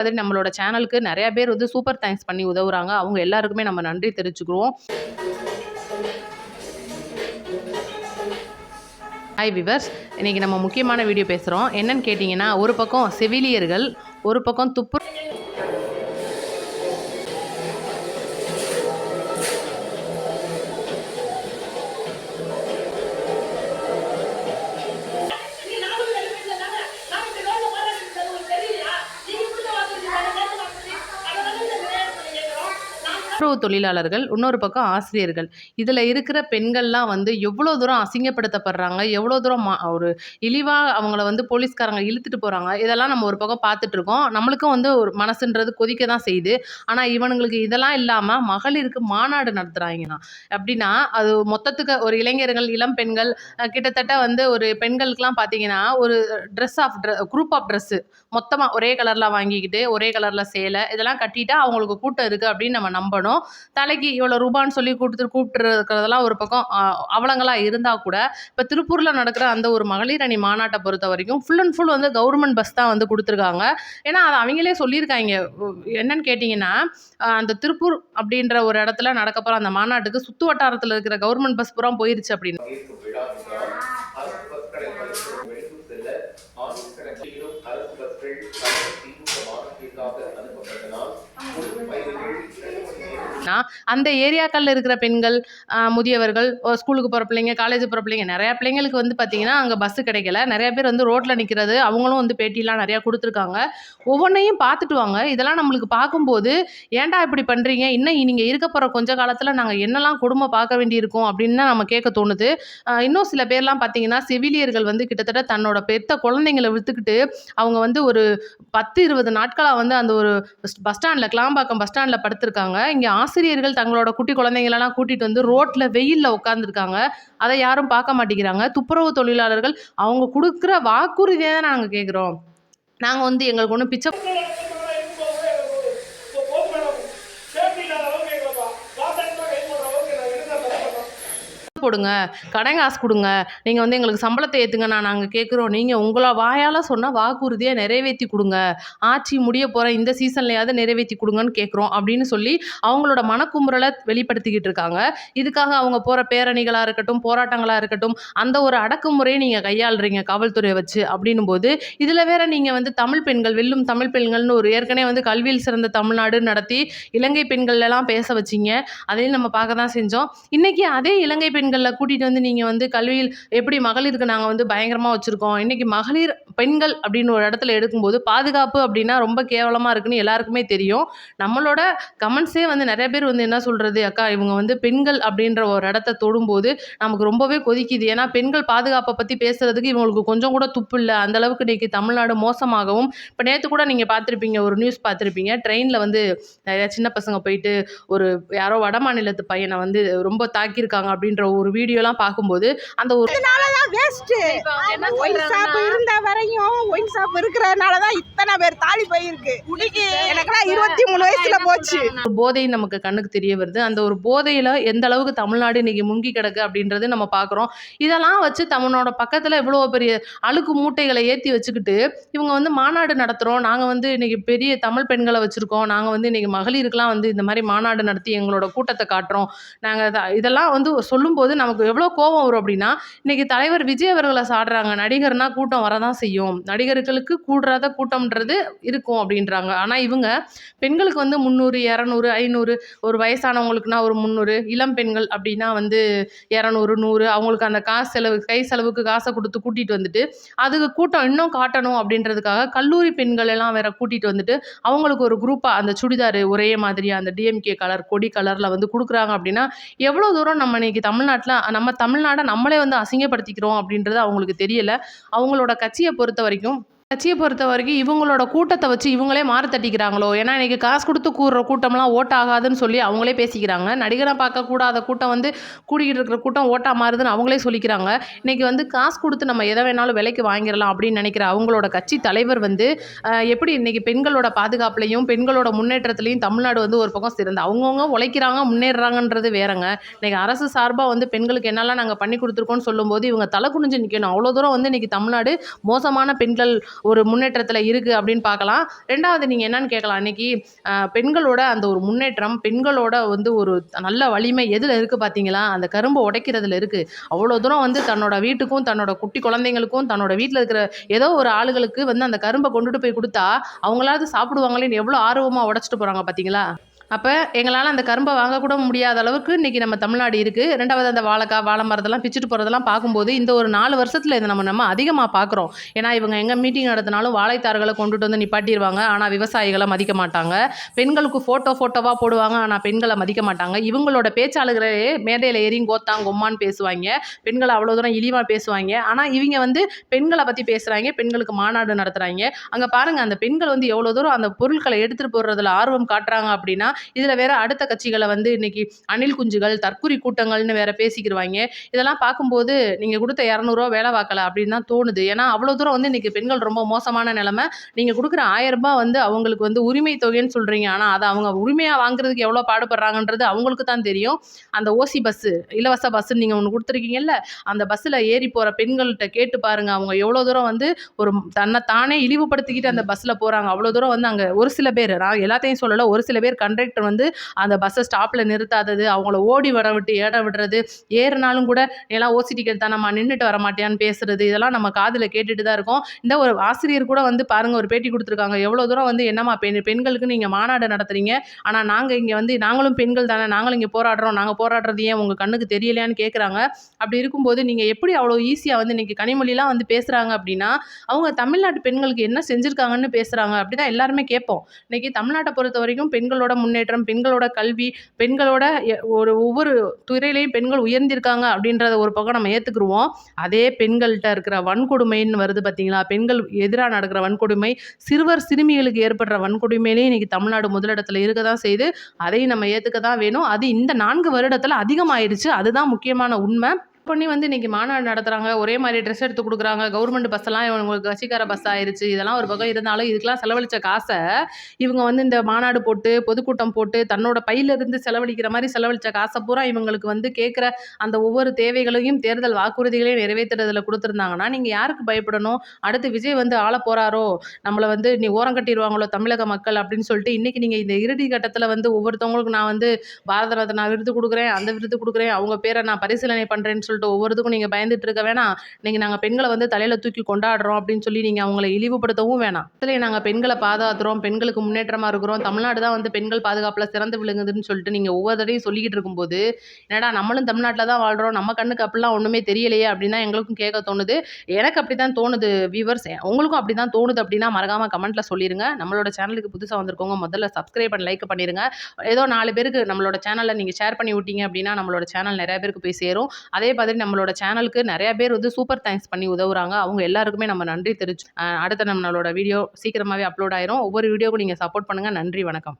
மாதிரி நம்மளோட சேனலுக்கு நிறைய பேர் வந்து சூப்பர் தேங்க்ஸ் பண்ணி உதவுறாங்க. அவங்க எல்லாருக்குமே நம்ம நன்றி தெரிவிச்சுக்கிறோம். ஹாய் விவர்ஸ், இன்றைக்கி நம்ம முக்கியமான வீடியோ பேசுகிறோம். என்னன்னு கேட்டிங்கன்னா, ஒரு பக்கம் செவிலியர்கள், ஒரு பக்கம் துப்புரவு தொழிலாளர்கள், இன்னொரு பக்கம் ஆசிரியர்கள். இதில் இருக்கிற பெண்கள்லாம் வந்து எவ்வளோ தூரம் அசிங்கப்படுத்தப்படுறாங்க, எவ்வளோ தூரம் ஒரு இழிவாக அவங்கள வந்து போலீஸ்காரங்க இழுத்துட்டு போகிறாங்க. இதெல்லாம் நம்ம ஒரு பக்கம் பார்த்துட்ருக்கோம். நம்மளுக்கும் வந்து ஒரு மனசுன்றது கொதிக்க தான் செய்யுது. ஆனால் இவனுங்களுக்கு இதெல்லாம் இல்லாமல் மகளிருக்கு மாநாடு நடத்துகிறாங்கன்னா அப்படின்னா, அது மொத்தத்துக்கு ஒரு இளைஞர்கள், இளம் பெண்கள், கிட்டத்தட்ட வந்து ஒரு பெண்களுக்கெலாம் பார்த்தீங்கன்னா, ஒரு குரூப் ஆஃப் ட்ரெஸ்ஸு மொத்தமாக ஒரே கலரில் வாங்கிக்கிட்டு, ஒரே கலரில் சேலை இதெல்லாம் கட்டிட்டா அவங்களுக்கு கூட்டம் இருக்குது அப்படின்னு நம்ம நம்பணும். தலைக்கு இவ்வளோ ரூபான்னு சொல்லி கூப்பிட்டுருக்கிறதெல்லாம் ஒரு பக்கம் அவலங்களா இருந்தால் கூட, இப்போ திருப்பூரில் நடக்கிற அந்த ஒரு மகளிர் அணி மாநாட்டை பொறுத்த வரைக்கும் ஃபுல் அண்ட் ஃபுல் வந்து கவர்மெண்ட் பஸ் தான் வந்து கொடுத்துருக்காங்க. ஏன்னா அதை அவங்களே சொல்லியிருக்காங்க. என்னன்னு கேட்டிங்கன்னா, அந்த திருப்பூர் அப்படின்ற ஒரு இடத்துல நடக்க போகிற அந்த மாநாட்டுக்கு சுற்று வட்டாரத்தில் இருக்கிற கவர்மெண்ட் பஸ் பூரா போயிருச்சு அப்படின்னு. அந்த ஏரியாக்களில் இருக்கிற பெண்கள், முதியவர்கள், ஸ்கூலுக்கு போகிற பிள்ளைங்க, காலேஜ் போகிற பிள்ளைங்க, நிறையா பிள்ளைங்களுக்கு வந்து பார்த்திங்கன்னா அங்கே பஸ்ஸு கிடைக்கல. நிறைய பேர் வந்து ரோட்டில் நிற்கிறது, அவங்களும் வந்து பேட்டிலாம் நிறையா கொடுத்துருக்காங்க. ஒவ்வொன்றையும் பார்த்துட்டு வாங்க. இதெல்லாம் நம்மளுக்கு பார்க்கும்போது, ஏன்டா இப்படி பண்ணுறீங்க, இன்னும் நீங்கள் இருக்க போகிற கொஞ்ச காலத்தில் நாங்கள் என்னெல்லாம் கொடுமை பார்க்க வேண்டியிருக்கோம் அப்படின்னு தான் நம்ம கேட்க தோணுது. இன்னும் சில பேர்லாம் பார்த்திங்கன்னா, செவிலியர்கள் வந்து கிட்டத்தட்ட தன்னோட பெத்த குழந்தைங்களை விற்றுக்கிட்டு அவங்க வந்து ஒரு 10-20 நாட்களாக வந்து அந்த ஒரு பஸ் ஸ்டாண்டில், கிளாம்பாக்கம் பஸ் ஸ்டாண்டில் படுத்திருக்காங்க. இங்கே ஆசிரியர்கள் தங்களோட குட்டி குழந்தைங்களெல்லாம் கூட்டிகிட்டு வந்து ரோட்டில் வெயிலில் உட்காந்துருக்காங்க. அதை யாரும் பார்க்க மாட்டேங்கிறாங்க. துப்புரவு தொழிலாளர்கள் அவங்க கொடுக்குற வாக்குறுதியை தான் நாங்கள் கேட்குறோம். நாங்கள் வந்து எங்களுக்கு ஒன்றும் பிச்சை போடுங்க, கடன் காசு கொடுங்க, நீங்கள் வந்து எங்களுக்கு சம்பளத்தை ஏற்றுங்கண்ணா நாங்கள் கேட்குறோம். நீங்கள் உங்களை வாயால் சொன்னால் வாக்குறுதியை நிறைவேற்றி கொடுங்க, ஆட்சி முடிய போகிற இந்த சீசன்லையாவது நிறைவேற்றி கொடுங்கன்னு கேட்குறோம் அப்படின்னு சொல்லி அவங்களோட மனக்குமுறலை வெளிப்படுத்திக்கிட்டு இருக்காங்க. இதுக்காக அவங்க போகிற பேரணிகளாக இருக்கட்டும், போராட்டங்களாக இருக்கட்டும், அந்த ஒரு அடக்குமுறையை நீங்கள் கையாளுறீங்க காவல்துறையை வச்சு அப்படின்னும் போது, இதில் வேற நீங்கள் வந்து தமிழ் பெண்கள், வெல்லும் தமிழ் பெண்கள்னு ஒரு ஏற்கனவே வந்து கல்வியில் சிறந்த தமிழ்நாடு நடத்தி இலங்கை பெண்கள் எல்லாம் பேச வச்சிங்க. அதையும் நம்ம பார்க்க தான் செஞ்சோம். இன்றைக்கி அதே இலங்கை பெண்களில் கூட்டிகிட்டு வந்து நீங்கள் வந்து கல்வியில் எப்படி மகளிருக்கு நாங்கள் வந்து பயங்கரமாக வச்சுருக்கோம், இன்றைக்கி மகளிர் பெண்கள் அப்படின்னு ஒரு இடத்துல எடுக்கும்போது பாதுகாப்பு அப்படின்னா ரொம்ப கேவலமாக இருக்குன்னு எல்லாருக்குமே தெரியும். நம்மளோட கமெண்ட்ஸே வந்து நிறைய பேர் வந்து என்ன சொல்கிறது, அக்கா இவங்க வந்து பெண்கள் அப்படின்ற ஒரு இடத்த தொடும்போது நமக்கு ரொம்பவே கொதிக்குது. ஏன்னா பெண்கள் பாதுகாப்பை பற்றி பேசுகிறதுக்கு இவங்களுக்கு கொஞ்சம் கூட துப்பு இல்லை. அந்தளவுக்கு இன்றைக்கி தமிழ்நாடு மோசமாகவும், இப்போ நேற்று கூட நீங்கள் பார்த்துருப்பீங்க, ஒரு நியூஸ் பார்த்துருப்பீங்க, ட்ரெயினில் வந்து நிறையா சின்ன பசங்க போயிட்டு ஒரு யாரோ வட மாநிலத்து பையனை வந்து ரொம்ப தாக்கியிருக்காங்க அப்படின்ற ஒரு வீடியோலாம் பார்க்கும்போது அந்த ஒரு இருந்த வரையும் ஒயின் ஷாப் இருக்கிறதுனால தான் இத்தனை பேர் தாலி போயிருக்கு. எனக்குலாம் 23 வயசுல போச்சு. போதை நமக்கு கண்ணுக்கு தெரிய வருது. அந்த ஒரு போதையில் எந்த அளவுக்கு தமிழ்நாடு இன்னைக்கு முங்கி கிடக்கு அப்படின்றது நம்ம பார்க்குறோம். இதெல்லாம் வச்சு தமிழோட பக்கத்தில் இவ்வளோ பெரிய அழுக்கு மூட்டைகளை ஏற்றி வச்சுக்கிட்டு இவங்க வந்து மாநாடு நடத்துகிறோம், நாங்கள் வந்து இன்னைக்கு பெரிய தமிழ் பெண்களை வச்சுருக்கோம், நாங்கள் வந்து இன்னைக்கு மகளிருக்கெலாம் வந்து இந்த மாதிரி மாநாடு நடத்தி எங்களோட கூட்டத்தை காட்டுறோம், நாங்கள் இதெல்லாம் வந்து சொல்லும்போது நமக்கு எவ்வளோ கோபம் வரும் அப்படின்னா, இன்றைக்கி தலைவர் விஜய் அவர்களை சாடுறாங்க. நடிகர்னா கூட்டம் வரதான் செய்யும், நடிகர்களுக்கு கூடுறாத கூட்டம்ன்றது இருக்கும் அப்படின்றாங்க. ஆனால் இவங்க பெண்களுக்கு வந்து 300, 200, 500, ஒரு வயசானவங்களுக்குனா ஒரு 300, இளம் பெண்கள் அப்படின்னா வந்து 200, 100, அவங்களுக்கு அந்த காசு செலவு, கை செலவுக்கு காசை கொடுத்து கூட்டிகிட்டு வந்துட்டு அதுக்கு கூட்டம் இன்னும் காட்டணும் அப்படின்றதுக்காக கல்லூரி பெண்கள் எல்லாம் வேற கூட்டிகிட்டு வந்துட்டு அவங்களுக்கு ஒரு குரூப்பாக அந்த சுடிதார் ஒரே மாதிரியாக அந்த டிஎம்கே கலர், கொடி கலரில் வந்து கொடுக்குறாங்க. அப்படின்னா எவ்வளோ தூரம் நம்ம இன்னைக்கு நம்ம தமிழ்நாடை நம்மளே வந்து அசிங்கப்படுத்திக்கிறோம் அப்படின்றது அவங்களுக்கு தெரியல. அவங்களோட கட்சியை பொறுத்த வரைக்கும் இவங்களோட கூட்டத்தை வச்சு இவங்களே மாறு தட்டிக்கிறாங்களோ. ஏன்னா இன்றைக்கி காசு கொடுத்து கூடுற கூட்டம்லாம் ஓட்டாகாதுன்னு சொல்லி அவங்களே பேசிக்கிறாங்க. நடிகரை பார்க்கக்கூடாத கூட்டம் வந்து கூடிக்கிட்டு இருக்கிற கூட்டம் ஓட்டா மாறுதுன்னு அவங்களே சொல்லிக்கிறாங்க. இன்றைக்கி வந்து காசு கொடுத்து நம்ம எதை வேணாலும் விலைக்கு வாங்கிடலாம் அப்படின்னு நினைக்கிற அவங்களோட கட்சி தலைவர் வந்து எப்படி இன்றைக்கி பெண்களோட பாதுகாப்புலையும் பெண்களோட முன்னேற்றத்துலையும் தமிழ்நாடு வந்து ஒரு பக்கம் சிறந்து அவங்கவுங்க உழைக்கிறாங்க, முன்னேறாங்கன்றது வேறங்க. இன்றைக்கி அரசு சார்பாக வந்து பெண்களுக்கு என்னெல்லாம் நாங்கள் பண்ணி கொடுத்துருக்கோன்னு சொல்லும்போது இவங்க தலை குனிஞ்சு நிற்கணும். அவ்வளோ தூரம் வந்து இன்றைக்கி தமிழ்நாடு மோசமான பெண்கள் ஒரு முன்னேற்றத்தில் இருக்குது அப்படின்னு பார்க்கலாம். 2வது நீங்கள் என்னன்னு கேட்கலாம், இன்னைக்கு பெண்களோட அந்த ஒரு முன்னேற்றம், பெண்களோட வந்து ஒரு நல்ல வலிமை எதில் இருக்குது பார்த்தீங்களா? அந்த கரும்பை உடைக்கிறதுல இருக்குது. அவ்வளோ தூரம் வந்து தன்னோட வீட்டுக்கும் தன்னோட குட்டி குழந்தைங்களுக்கும் தன்னோட வீட்டில் இருக்கிற ஏதோ ஒரு ஆளுகளுக்கு வந்து அந்த கரும்பை கொண்டுட்டு போய் கொடுத்தா அவங்களாவது சாப்பிடுவாங்களேன்னு எவ்வளோ ஆர்வமாக உடைச்சிட்டு போகிறாங்க பார்த்தீங்களா? அப்போ எங்களால் அந்த கரும்பை வாங்கக்கூட முடியாத அளவுக்கு இன்றைக்கி நம்ம தமிழ்நாடு இருக்குது. 2வது அந்த வாழைக்காய், வாழை மரத்தெல்லாம் பிச்சுட்டு போகிறதெல்லாம் பார்க்கும்போது இந்த ஒரு 4 வருஷத்தில் இதை நம்ம அதிகமாக பார்க்குறோம். ஏன்னா இவங்க எங்கே மீட்டிங் நடத்தினாலும் வாழைத்தார்களை கொண்டுட்டு வந்து நிப்பாட்டிடுவாங்க. ஆனால் விவசாயிகளை மதிக்க மாட்டாங்க. பெண்களுக்கு ஃபோட்டோவாக போடுவாங்க. ஆனால் பெண்களை மதிக்க மாட்டாங்க. இவங்களோட பேச்சாளர்களே மேடையில் ஏறி கோத்தான் கொம்மான்னு பேசுவாங்க. பெண்களை அவ்வளோ தூரம் இழிவாக பேசுவாங்க. ஆனால் இவங்க வந்து பெண்களை பற்றி பேசுகிறாங்க, பெண்களுக்கு மாநாடு நடத்துகிறாங்க. அங்கே பாருங்கள், அந்த பெண்கள் வந்து எவ்வளோ தூரம் அந்த பொருட்களை எடுத்துகிட்டு போடுறதுல ஆர்வம் காட்டுறாங்க அப்படின்னா, இதில் வேற அடுத்த கட்சிகளை வந்து இன்னைக்கு அணில் குஞ்சுகள், தற்குறி கூட்டங்கள்னு வேற பேசிக்கிடுவாங்க. இதெல்லாம் பார்க்கும்போது நீங்கள் கொடுத்த 200 வேலை பார்க்கல அப்படின்னு தான் தோணுது. ஏன்னா அவ்வளோ தூரம் வந்து இன்னைக்கு பெண்கள் ரொம்ப மோசமான நிலைமை. நீங்கள் கொடுக்குற 1000 ரூபாய் வந்து அவங்களுக்கு வந்து உரிமை தொகைன்னு சொல்கிறீங்க. ஆனால் அதை அவங்க உரிமையாக வாங்குறதுக்கு எவ்வளோ பாடுபடுறாங்கன்றது அவங்களுக்கு தான் தெரியும். அந்த ஓசி பஸ்ஸு, இலவச பஸ்ஸுன்னு நீங்கள் ஒன்று கொடுத்துருக்கீங்கல்ல, அந்த பஸ்ஸில் ஏறி போகிற பெண்கள்கிட்ட கேட்டு பாருங்கள். அவங்க எவ்வளோ தூரம் வந்து ஒரு தன்னை தானே இழிவுபடுத்திக்கிட்டு அந்த பஸ்ஸில் போகிறாங்க. அவ்வளோ தூரம் வந்து அங்கே ஒரு சில பேர், நான் எல்லாத்தையும் சொல்லலை, ஒரு சில பேர் கண்டக்டர் வந்து அந்த பஸ்ஸை ஸ்டாப்பில் நிறுத்தாதது, அவங்கள ஓடி வர விட்டு ஏட விடுறது, ஏறினாலும் கூட எல்லாம் ஓசி டிக்கெட் தான், நம்ம நின்றுட்டு வர மாட்டேன்னு பேசுறது, இதெல்லாம் நம்ம காதில் கேட்டுட்டு தான் இருக்கோம். இந்த ஒரு ஆசிரியர் கூட வந்து பாருங்க, ஒரு பேட்டி கொடுத்துருக்காங்க. எவ்வளோ தூரம் வந்து என்னம்மா பெண்களுக்கு நீங்கள் மாநாடு நடத்துறீங்க, ஆனால் நாங்கள் இங்கே வந்து நாங்களும் பெண்கள் தானே, நாங்களும் இங்கே போராடுறோம், நாங்கள் போராடுறது ஏன் உங்கள் கண்ணுக்கு தெரியலையான்னு கேட்குறாங்க. அப்படி இருக்கும்போது நீங்கள் எப்படி அவ்வளோ ஈஸியாக வந்து இன்னைக்கு கனிமொழிலாம் வந்து பேசுகிறாங்க அப்படின்னா, அவங்க தமிழ்நாட்டு பெண்களுக்கு என்ன செஞ்சுருக்காங்கன்னு பேசுகிறாங்க. அப்படி தான் எல்லாருமே கேட்போம். இன்னைக்கு தமிழ்நாட்டை பொறுத்த வரைக்கும் பெண்களோட முன்னேற்றம், பெண்களோட கல்வி, பெண்களோட ஒவ்வொரு துறையிலையும் பெண்கள் உயர்ந்திருக்காங்க அப்படின்றத ஒரு பக்கம் நம்ம ஏற்றுக்குருவோம். அதே பெண்கள்கிட்ட இருக்கிற வன்கொடுமைன்னு வருது பார்த்தீங்களா? பெண்கள் எதிராக நடக்கிற வன்கொடுமை, சிறுவர் சிறுமிகளுக்கு ஏற்படுற வன்கொடுமையிலே இன்னைக்கு தமிழ்நாடு முதலிடத்தில் இருக்க தான் செய்யுது. அதையும் நம்ம ஏற்றுக்க தான் வேணும். அது இந்த 4 வருடத்தில் அதிகமாயிடுச்சு. அதுதான் முக்கியமான உண்மை. பண்ணி வந்து இன்னைக்கு மாநாடு நடத்துறாங்க. ஒரே மாதிரி ட்ரெஸ் எடுத்து குடுக்குறாங்க. கவர்மெண்ட் பஸ்ஸெல்லாம் இவங்களுக்கு கட்சிக்கார பஸ் ஆயிருச்சு. இதெல்லாம் ஒரு பக்கம் இருந்தாலும், இதுக்கெல்லாம் செலவழிச்ச காசை இவங்க வந்து இந்த மாநாடு போட்டு, பொதுக்கூட்டம் போட்டு, தன்னோட பையிலிருந்து செலவழிக்கிற மாரி செலவழிச்ச காசை பூரா இவங்களுக்கு வந்து கேட்குற அந்த ஒவ்வொரு தேவைகளையும், தேர்தல் வாக்குறுதிகளையும் நிறைவேத்துறதுல குடுத்துருந்தாங்கன்னா, நீங்க யாருக்கு பயப்படணும்? அடுத்து விஜய் வந்து ஆளப் போறாரோ, நம்மள வந்து நீ ஓரம் கட்டிருவாங்களோ தமிழக மக்கள் அப்படின்னு சொல்லிட்டு, இன்னைக்கு நீங்க இந்த இறுதி கட்டத்துல வந்து ஒவ்வொருத்தவங்களுக்கு நான் வந்து பாரத ரத்னா விருது குடுக்குறேன், அந்த விருது குடுக்குறேன், அவங்க பேரை நான் பரிசீலனை பண்றேன்னு சொல்லிட்டு ஒவ்வொருத்துக்கும் நீங்க பயந்துட்டு இருக்க வேணாம். இன்னைக்கு நாங்க பெண்களை வந்து தலையில தூக்கி கொண்டாடுறோம் அப்படின்னு சொல்லி நீங்க அவங்களை இழிவுபடுத்தவும் வேணாம். இதுலயே நாங்க பெண்களை பாதுகாத்துறோம், பெண்களுக்கு முன்னேற்றமா இருக்கிறோம், தமிழ்நாடு தான் வந்து பெண்கள் பாதுகாப்புல சிறந்து விளங்குதுன்னு சொல்லிட்டு நீங்க ஒவ்வொரு தடையும் சொல்லிக்கிட்டு இருக்கும்போது, என்னடா நம்மளும் தமிழ்நாட்டில் தான் வாழ்றோம், நம்ம கண்ணுக்கு அப்படிலாம் ஒண்ணுமே தெரியலையே அப்படின்னு தான் எங்களுக்கும் கேட்க தோணுது. எனக்கு அப்படித்தான் தோணுது வியூவர்ஸ். உங்களுக்கும் அப்படிதான் தோணுது அப்படின்னா மறக்காம கமெண்ட்ல சொல்லிருங்க. நம்மளோட சேனலுக்கு புதுசா வந்திருக்கவங்க முதல்ல சப்ஸ்கிரைப் அண்ட் லைக் பண்ணிருங்க. ஏதோ 4 பேருக்கு நம்மளோட சேனலை நீங்க ஷேர் பண்ணி விட்டீங்க அப்படின்னா நம்மளோட சேனல் நிறைய பேருக்கு போய் சேரும். அதே மாதிரி நம்மளோட சேனலுக்கு நிறைய பேர் வந்து சூப்பர் தேங்க்ஸ் பண்ணி உதவுறாங்க. அவங்க எல்லாருக்குமே நம்ம நன்றி தெரிவிச்சு அடுத்த நம்மளோட வீடியோ சீக்கிரமாவே அப்லோட் ஆயிரும். ஒவ்வொரு வீடியோவுக்கும் நீங்க சப்போர்ட் பண்ணுங்க. நன்றி, வணக்கம்.